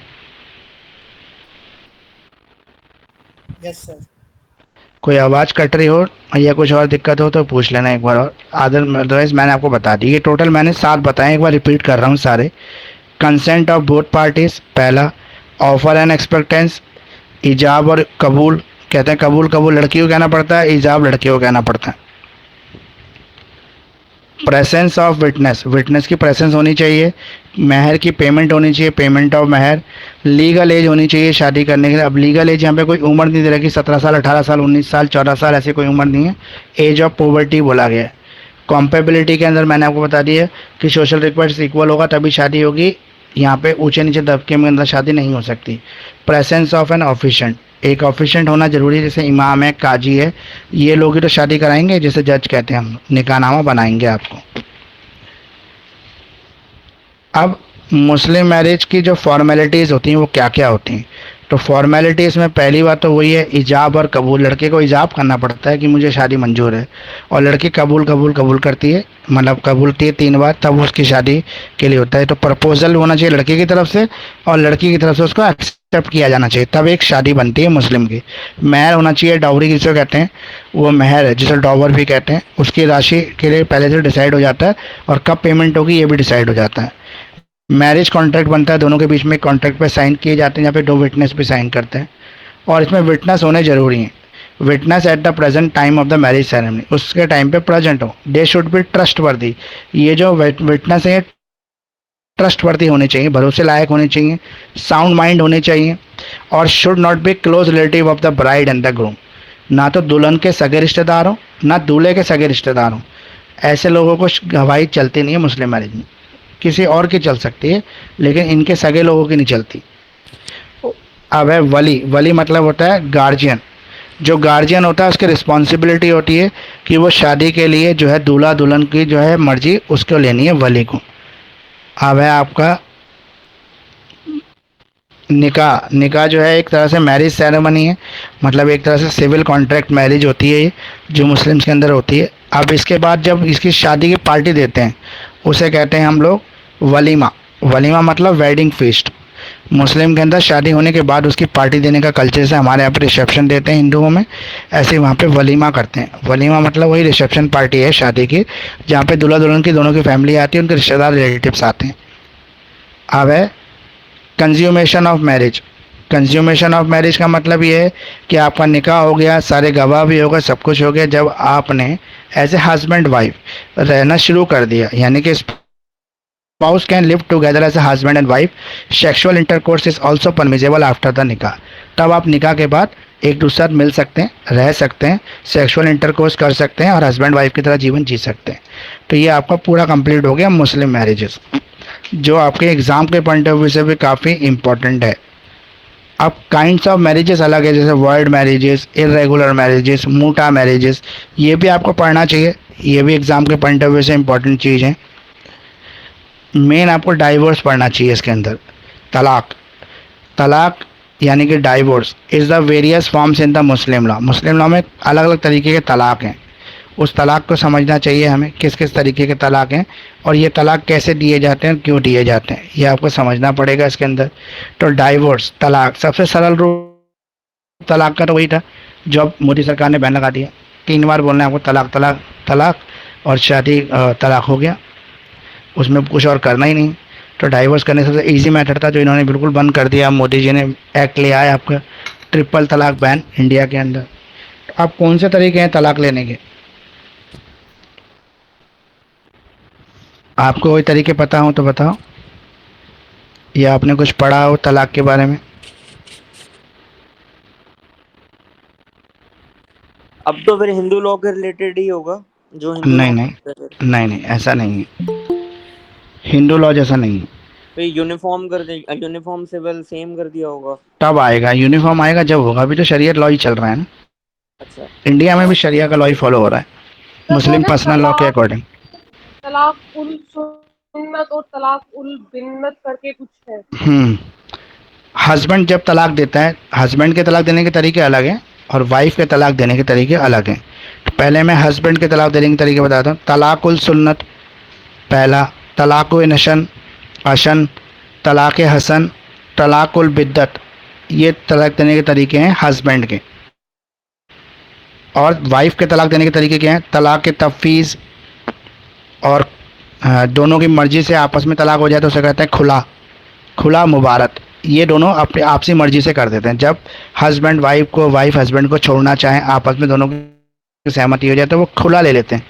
Yes sir. कोई आवाज़ कट रही हो या कुछ और दिक्कत हो तो पूछ लेना एक बार और, अदरवाइज मैंने आपको बता दी। ये टोटल मैंने 7 बताए, एक बार रिपीट कर रहा हूँ सारे। कंसेंट ऑफ बोथ पार्टीज पहला, ऑफर एंड एक्सपेक्टेंस, इजाब और कबूल, कहते हैं कबूल कबूल लड़की को कहना पड़ता है, इजाब लड़की को कहना पड़ता है। प्रेजेंस ऑफ विटनेस, विटनेस की प्रेजेंस होनी चाहिए, महर की पेमेंट होनी चाहिए, पेमेंट ऑफ महर, लीगल एज होनी चाहिए शादी करने के लिए। अब लीगल एज यहाँ पे कोई उम्र नहीं दे रखी, 17 साल 18 साल 19 साल 14 साल ऐसी कोई उम्र नहीं है, एज ऑफ पॉवर्टी बोला गया है। कॉम्पेबिलिटी के अंदर मैंने आपको बता दिया कि सोशल रिक्वायर्स इक्वल होगा तभी शादी होगी, यहाँ पे ऊंचे नीचे तबके में अंदर शादी नहीं हो सकती। प्रेजेंस ऑफ एन ऑफिशेंट, एक ऑफिशेंट होना जरूरी है, जैसे इमाम है, काजी है, ये लोग ही तो शादी कराएंगे, जैसे जज कहते हैं हम, निकाहनामा बनाएंगे आपको। अब मुस्लिम मैरिज की जो फॉर्मेलिटीज़ होती हैं वो क्या क्या होती हैं? तो फॉर्मेलिटीज़ में पहली बात तो वही है इजाब और कबूल। लड़के को इजाब करना पड़ता है कि मुझे शादी मंजूर है, और लड़की कबूल कबूल कबूल करती है, मतलब कबूलती है 3 बार, तब उसकी शादी के लिए होता है। तो प्रपोजल होना चाहिए लड़के की तरफ से और लड़की की तरफ से उसको एक्सेप्ट किया जाना चाहिए, तब एक शादी बनती है मुस्लिम की। महर होना चाहिए, डाउरी जिसे कहते हैं, वो महर है जिसे डॉवर भी कहते हैं, उसकी राशि के लिए पहले से डिसाइड हो जाता है, और कब पेमेंट होगी ये भी डिसाइड हो जाता है। मैरिज कॉन्ट्रैक्ट बनता है, दोनों के बीच में कॉन्ट्रैक्ट पे साइन किए जाते हैं, जहाँ पे 2 विटनेस भी साइन करते हैं, और इसमें विटनेस होने जरूरी हैं। Witness at the present time of the marriage ceremony, उसके टाइम पे प्रेजेंट हो। दे शुड बी ट्रस्टवर्दी, ये जो विटनेस है ट्रस्टवर्दी होने चाहिए, भरोसे लायक होने चाहिए, साउंड माइंड होने चाहिए, और should not be close relative of the bride and the groom, ना तो दुल्हन के सगे रिश्तेदार हो ना दूल्हे के सगे रिश्तेदार हो। ऐसे लोगों को गवाही चलती नहीं है मुस्लिम मैरिज में, किसी और की चल सकती है लेकिन इनके सगे लोगों की नहीं चलती। अब है वली, वली मतलब होता है गार्जियन। जो गार्जियन होता है उसकी रिस्पॉन्सिबिलिटी होती है कि वो शादी के लिए जो है दूल्हा दुल्हन की जो है मर्जी उसको लेनी है, वली को। अब है आपका निकाह। निकाह जो है एक तरह से मैरिज सेरेमनी है, मतलब एक तरह से सिविल कॉन्ट्रैक्ट मैरिज होती है ये, जो मुस्लिम्स के अंदर होती है। अब इसके बाद जब इसकी शादी की पार्टी देते हैं उसे कहते हैं हम लोग वलीमा। वलीमा मतलब वेडिंग फीस्ट। मुस्लिम के अंदर शादी होने के बाद उसकी पार्टी देने का कल्चर से हमारे यहाँ पे रिसेप्शन देते हैं हिंदुओं में, ऐसे वहाँ पे वलीमा करते हैं। वलीमा मतलब वही रिसेप्शन पार्टी है शादी की, जहाँ पे दूल्हा दुल्हन की दोनों की फैमिली आती है, उनके रिश्तेदार रिलेटिव्स आते हैं। अब है consummation of marriage. Consummation of marriage का मतलब ये है कि आपका निकाह हो गया, सारे गवाह भी हो गए, सब कुछ हो गया, जब आपने एज ए हस्बैंड वाइफ रहना शुरू कर दिया, यानी कि spouse can live together as a husband and wife, sexual intercourse is also permissible after the निकाह। तब आप निकाह के बाद एक दूसरे साथ मिल सकते हैं, रह सकते हैं, सेक्सुअल इंटरकोर्स कर सकते हैं और हस्बैंड वाइफ की तरह जीवन जी सकते हैं। तो ये आपका पूरा कंप्लीट हो गया मुस्लिम मैरिजेस, जो आपके एग्ज़ाम के पॉइंट ऑफ व्यू से भी काफ़ी इम्पोर्टेंट है। अब काइंड्स ऑफ मैरिजेस अलग है, जैसे वर्ल्ड मैरिजेस, इरेगुलर मैरिजेस, मूटा मैरिजेस, ये भी आपको पढ़ना चाहिए, ये भी एग्ज़ाम के पॉइंट ऑफ व्यू से इम्पोर्टेंट चीज़ है। मेन आपको डाइवोर्स पढ़ना चाहिए इसके अंदर। तलाक, तलाक यानी कि divorce is the various forms in the Muslim law. Muslim law में अलग अलग तरीके के तलाक हैं, उस तलाक को समझना चाहिए हमें, किस किस तरीके के तलाक हैं और ये तलाक कैसे दिए जाते हैं, क्यों दिए जाते हैं, ये आपको समझना पड़ेगा इसके अंदर। तो डाइवोर्स, तलाक, सबसे सरल रूप तलाक का तो वही था जो अब मोदी सरकार ने बैन लगा दिया, 3 बार बोलना है आपको तलाक तलाक तलाक, और शादी तलाक हो गया, उसमें कुछ और करना ही नहीं। तो डाइवोर्स करने सबसे ईजी मेथड था जो इन्होंने बिल्कुल बंद कर दिया। मोदी जी ने एक्ट ले आया आपका ट्रिपल तलाक बैन इंडिया के अंदर। तो अब कौन से तरीके हैं तलाक लेने के? आपको कोई तरीके पता हो तो बताओ, या आपने कुछ पढ़ा हो तलाक के बारे में? अब तो फिर हिंदू लॉ के रिलेटेड ही होगा, जो हिंदू नहीं लॉ नहीं है फिर। नहीं नहीं, ऐसा नहीं है, हिंदू लॉ जैसा नहीं है। फिर यूनिफॉर्म कर दे, यूनिफॉर्म सिविल सेम कर दिया होगा। तब आएगा यूनिफॉर्म, आएगा जब होगा। अभी तो शरीयत लॉ ही चल रहा है ना, अच्छा। इंडिया में भी शरिया का लॉ ही फॉलो हो रहा है, सर वो मुस्लिम ना पर्सनल लॉ के अकॉर्डिंग। तलाक उल सुन्नत और तलाक उल बिन्नत करके कुछ है। हस्बैंड जब तलाक देता है, हस्बैंड के तलाक देने के तरीके अलग हैं और वाइफ के तलाक देने के तरीके अलग हैं। तो पहले मैं हस्बैंड के तलाक देने के तरीके बताता हूँ। तलाकुल सुन्नत पहला, तलाक़ नशन अशन, तलाक़ हसन, तलाकुल बिद्दत, ये तलाक देने के तरीके हैं हस्बैंड के। और वाइफ के तलाक देने के तरीके क्या हैं? तलाक़ तफ़वीज़, और दोनों की मर्ज़ी से आपस में तलाक हो जाए तो उसे कहते हैं खुला, खुला मुबारक। ये दोनों अपनी आपसी मर्ज़ी से कर देते हैं। जब हस्बैंड वाइफ को, वाइफ हस्बैंड को छोड़ना चाहें, आपस में दोनों की सहमति हो जाए तो वो खुला ले लेते हैं।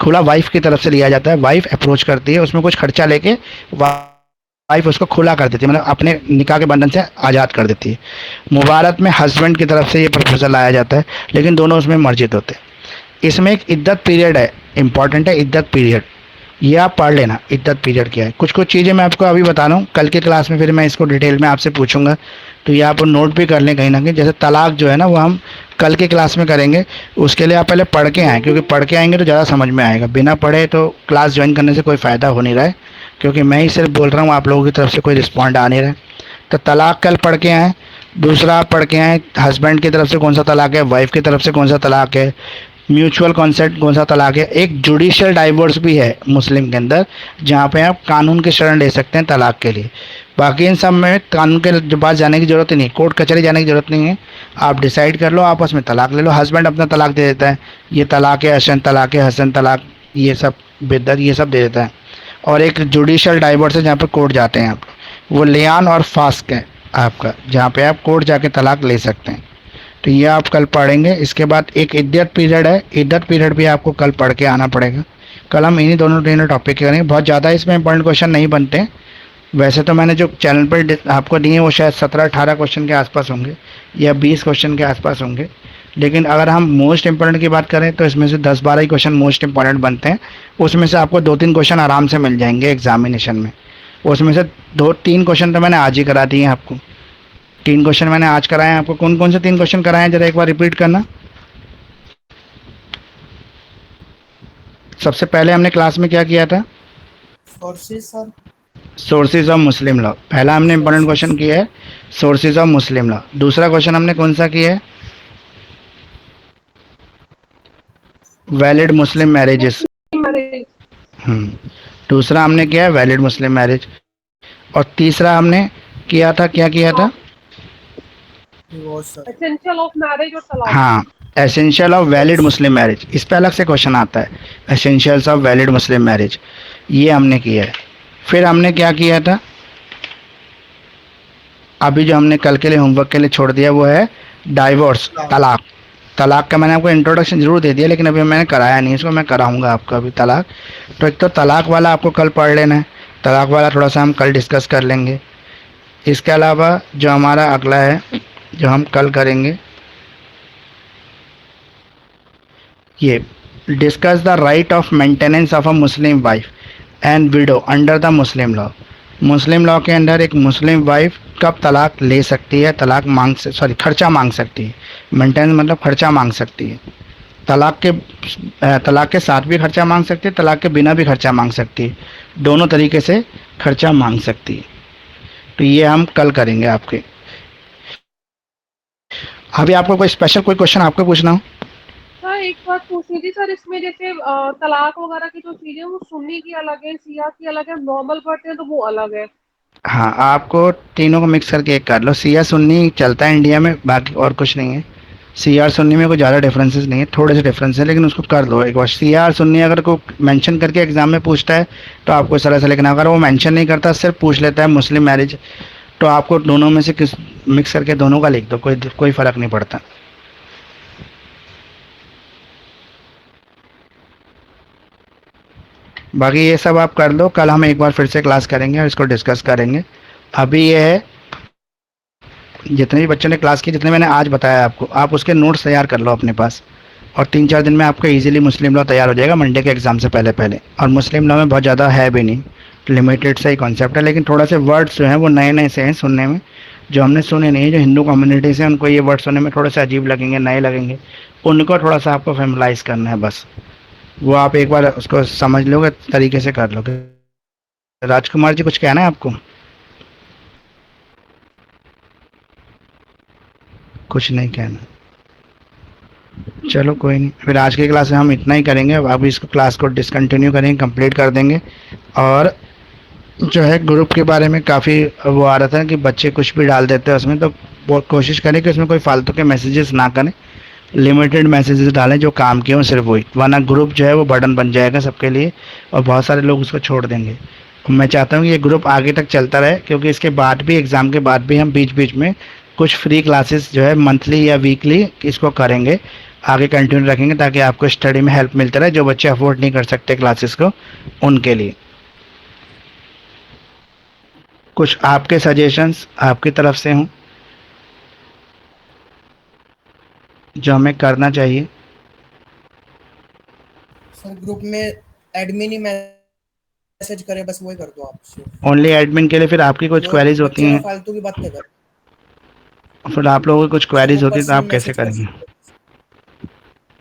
खुला वाइफ की तरफ से लिया जाता है, वाइफ अप्रोच करती है, उसमें कुछ खर्चा लेके वाइफ उसको खुला कर देती है, मतलब अपने निकाह के बंधन से आज़ाद कर देती है। मुबारक में हस्बैंड की तरफ से ये प्रपोजल लाया जाता है, लेकिन दोनों उसमें मर्जित होते हैं। इसमें एक इद्दत पीरियड है, इंपॉर्टेंट है इद्दत पीरियड, ये आप पढ़ लेना इद्दत पीरियड क्या है। कुछ कुछ चीज़ें मैं आपको अभी बता रहा हूँ, कल की क्लास में फिर मैं इसको डिटेल में आपसे पूछूंगा, तो ये आप नोट भी कर लें कहीं ना कहीं। जैसे तलाक जो है ना, वो हम कल की क्लास में करेंगे, उसके लिए आप पहले पढ़ के आएँ, क्योंकि पढ़ के आएंगे तो ज़्यादा समझ में आएगा। बिना पढ़े तो क्लास ज्वाइन करने से कोई फ़ायदा हो नहीं रहा है, क्योंकि मैं ही सिर्फ बोल रहा हूँ, आप लोगों की तरफ से कोई रिस्पॉन्ड आ नहीं रहा है। तो तलाक कल पढ़ के आएँ। दूसरा आप पढ़ के आएँ, हस्बैंड की तरफ से कौन सा तलाक है, वाइफ की तरफ से कौन सा तलाक है, म्यूचुअल कॉन्सेंट कौन सा तलाक है। एक जुडिशियल डाइवोर्स भी है मुस्लिम के अंदर, जहाँ पे आप कानून की शरण ले सकते हैं तलाक के लिए। बाकी इन सब में कानून के पास जाने की ज़रूरत ही नहीं, कोर्ट कचहरी जाने की ज़रूरत नहीं है। आप डिसाइड कर लो, आपस में तलाक ले लो। हस्बैंड अपना तलाक दे देता है, ये तलाक अशन, तलाक हसन, तलाक ये सब बिद्दत, ये सब दे देता है। और एक जुडिशियल डाइवोर्स है, जहाँ पे कोर्ट जाते हैं आप, वो लियान और फास्क है आपका, जहाँ पे आप कोर्ट जाके तलाक ले सकते हैं। तो ये आप कल पढ़ेंगे। इसके बाद एक इद्दत पीरियड है, इद्दत पीरियड भी आपको कल पढ़ के आना पड़ेगा। कल हम इन्हीं दोनों तीनों टॉपिक करेंगे, बहुत ज़्यादा इसमें इंपॉर्टेंट क्वेश्चन नहीं बनते। वैसे तो मैंने जो चैनल पर आपको दिए वो शायद 17-18 क्वेश्चन के आसपास होंगे या 20 क्वेश्चन के आसपास होंगे, लेकिन अगर हम मोस्ट इंपॉर्टेंट की बात करें तो इसमें से 10-12 ही क्वेश्चन मोस्ट इंपॉर्टेंट बनते हैं। उसमें से आपको 2-3 क्वेश्चन आराम से मिल जाएंगे एग्जामिनेशन में। उसमें से 2-3 क्वेश्चन तो मैंने आज ही करा दिए हैं आपको, 3 क्वेश्चन मैंने आज कराए हैं आपको। कौन कौन से 3 क्वेश्चन कराए हैं, जरा एक बार रिपीट करना। सबसे पहले हमने क्लास में क्या किया था? Sources sir. Sources of Muslim law, पहला हमने इंपॉर्टेंट क्वेश्चन किया है सोर्सेज ऑफ मुस्लिम लॉ। दूसरा क्वेश्चन हमने कौन सा किया है? वैलिड मुस्लिम मैरिजेस। दूसरा हमने किया है वैलिड मुस्लिम मैरिज। और तीसरा हमने किया था, क्या किया था? एसेंशियल ऑफ मैरिज और तलाक। हाँ, essential of valid Muslim marriage, इस पे अलग से क्वेश्चन आता है, essentials of valid Muslim marriage, ये हमने किया है। फिर हमने क्या किया था, अभी जो हमने कल के लिए होमवर्क के लिए छोड़ दिया वो है डाइवोर्स, तलाक। तलाक का मैंने आपको इंट्रोडक्शन जरूर दे दिया, लेकिन अभी मैंने कराया नहीं, इसको मैं कराऊंगा आपका अभी तलाक। तो एक तो तलाक वाला आपको कल पढ़ लेना है, तलाक वाला थोड़ा सा हम कल डिस्कस कर लेंगे। इसके अलावा जो हमारा अगला है, जो हम कल करेंगे, ये discuss the right of maintenance of a Muslim wife and window under the Muslim law. Muslim law के अंदर एक मुस्लिम वाइफ कब तलाक ले सकती है, तलाक मांग से खर्चा मांग सकती है। मेंटेनेंस मतलब खर्चा मांग सकती है। तलाक के साथ भी खर्चा मांग सकती है, तलाक के बिना भी खर्चा मांग सकती है, दोनों तरीके से खर्चा मांग सकती है। तो ये हम कल करेंगे आपके। अभी आपको कोई स्पेशल कोई क्वेश्चन आपको पूछना हो? सर एक बात पूछनी थी सर, इसमें जैसे तलाक वगैरह की जो चीजें वो सुन्नी की अलग है, सिया की अलग है, नॉर्मल पढ़ते हैं तो वो अलग है। हाँ, आपको तीनों को मिक्स करके एक कर लो। सिया सुन्नी चलता है इंडिया में, बाकी और कुछ नहीं है। सिया और सुन्नी में कोई ज़्यादा डिफरेंसेस नहीं है, थोड़े से डिफरेंस है, लेकिन उसको कर दो एक बार। सिया और सुन्नी अगर कोई मेंशन करके एग्जाम में पूछता है तो आपको इस तरह से लिखना। अगर वो मेंशन नहीं करता, सिर्फ पूछ लेता है मुस्लिम मैरिज, तो आपको दोनों में से किस मिक्स करके दोनों का लिख दो, कोई फ़र्क नहीं पड़ता। बाकी ये सब आप कर लो, कल हम एक बार फिर से क्लास करेंगे और इसको डिस्कस करेंगे। अभी ये है, जितने भी बच्चों ने क्लास की, जितने मैंने आज बताया आपको, आप उसके नोट्स तैयार कर लो अपने पास, और 3-4 दिन में आपका इजीली मुस्लिम लॉ तैयार हो जाएगा मंडे के एग्ज़ाम से पहले पहले। और मुस्लिम लॉ में बहुत ज़्यादा है भी नहीं, लिमिटेड सा ही कॉन्सेप्ट है, लेकिन थोड़ा से वर्ड्स जो हैं वो नए नए से हैं सुनने में, जो हमने सुने नहीं है। जो हिंदू कम्युनिटी से उनको ये वर्ड सुनने में थोड़े से अजीब लगेंगे, नए लगेंगे, उनको थोड़ा सा आपको फेमलाइज करना है बस। वो आप एक बार उसको समझ लोगे, तरीके से कर लोगे। राजकुमार जी, कुछ कहना है आपको? कुछ नहीं कहना? चलो कोई नहीं, फिर आज की क्लास में हम इतना ही करेंगे। अब अभी इसको क्लास को डिसकंटिन्यू करेंगे, कंप्लीट कर देंगे। और जो है ग्रुप के बारे में काफ़ी वो आ रहा था कि बच्चे कुछ भी डाल देते हैं उसमें, तो वो कोशिश करें कि उसमें कोई फालतू के मैसेजेस ना करें, लिमिटेड मैसेजेस डालें जो काम के हों, सिर्फ वही। वरना ग्रुप जो है वो बर्डन बन जाएगा सबके लिए और बहुत सारे लोग उसको छोड़ देंगे। मैं चाहता हूँ कि ये ग्रुप आगे तक चलता रहे, क्योंकि इसके बाद भी, एग्ज़ाम के बाद भी हम बीच बीच में कुछ फ्री क्लासेस जो है मंथली या वीकली इसको करेंगे, आगे कंटिन्यू रखेंगे, ताकि आपको स्टडी में हेल्प मिलता रहे। जो बच्चे अफोर्ड नहीं कर सकते क्लासेस को, उनके लिए कुछ आपके सजेशंस आपकी तरफ से हों जो हमें करना चाहिए। सर ग्रुप में एडमिन ही मैसेज करे, बस वही कर दो आप। ओनली एडमिन के लिए फिर आपकी कुछ जो क्वेरीज होती बच्चे हैं, फालतू की बातें कर, फिर आप लोगों की कुछ सर वो क्वेरीज होती हैं तो पर्सनल आप कैसे मैसेज कर करेंगे? सकते हैं। Sir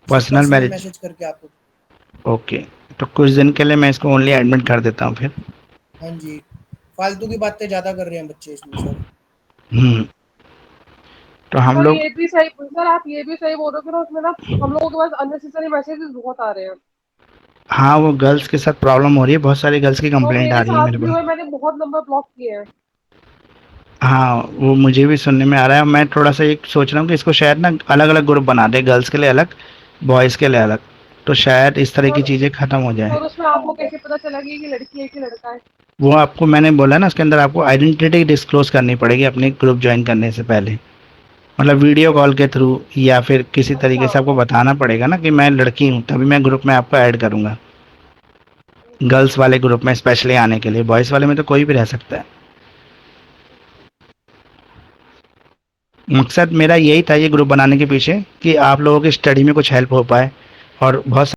personal personal message? Message करके आपको। ओके, तो कुछ दिन के लिए मैं इसको ओनली एडमिट कर देता हूँ फिर। हाँ जी, फालतू की बातें ज्यादा कर रहे हैं बच्चे इसमें सर। हम्म, तो हम सर लोग, ये भी सही, सर आप ये भी सही बोल रहे हो कि ना उसमें ना हम लोगों के पास अननेसेसरी मैसेजेस बहुत आ रहे हैं। हाँ, वो गर्ल्स के साथ प्रॉब्लम हो रही है, बहुत सारी गर्ल्स की और कंप्लेंट आ मेरे रही है साथ मेरे भी पास। हुआ है, मैंने बहुत नंबर ब्लॉक किए हैं। हाँ, वो मुझे भी सुनने में आ रहा है। मैं थोड़ा सा एक सोच रहा हूँ कि इसको शायद ना अलग अलग ग्रुप बना दे, गर्ल्स के लिए अलग, बॉयज़ के लिए अलग, तो शायद इस तरह की और चीज़ें ख़त्म हो जाए। और उसमें आपको कैसे पता चला कि ये लड़की है कि लड़का है? वो आपको मैंने बोला ना, उसके अंदर आपको आइडेंटिटी डिस्क्लोज करनी पड़ेगी अपने ग्रुप ज्वाइन करने से पहले। मतलब वीडियो कॉल के थ्रू या फिर किसी तरीके अच्छा। से आपको बताना पड़ेगा ना कि मैं लड़की हूँ, तभी मैं ग्रुप में आपको ऐड करूँगा। गर्ल्स वाले ग्रुप में स्पेशली आने के लिए, बॉयज़ वाले में तो कोई भी रह सकता है। मकसद मेरा यही था ये ग्रुप बनाने के पीछे, कि आप लोगों की स्टडी में कुछ हेल्प हो पाए। और बहुत